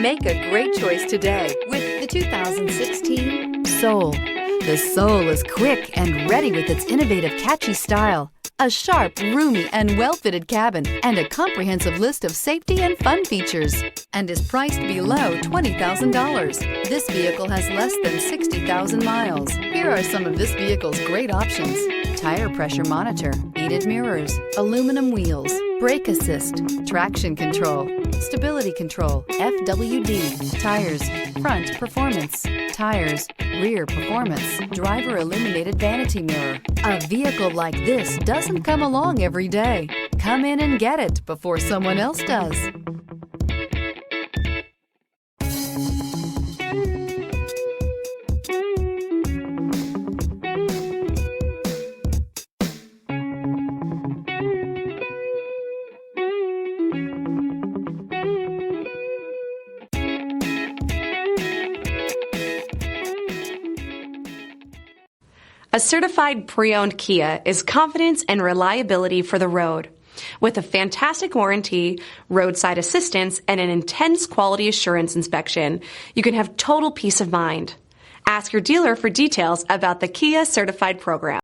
Make a great choice today with the 2016 Soul. The Soul is quick and ready with its innovative, catchy style, a sharp, roomy, and well-fitted cabin, and a comprehensive list of safety and fun features, and is priced below $20,000. This vehicle has less than 60,000 miles. Here are some of this vehicle's great options: tire pressure monitor, heated mirrors, aluminum wheels, brake assist, traction control, stability control, FWD, tires, front performance, tires, rear performance, driver illuminated vanity mirror. A vehicle like this doesn't come along every day. Come in and get it before someone else does. A certified pre-owned Kia is confidence and reliability for the road. With a fantastic warranty, roadside assistance, and an intense quality assurance inspection, you can have total peace of mind. Ask your dealer for details about the Kia Certified program.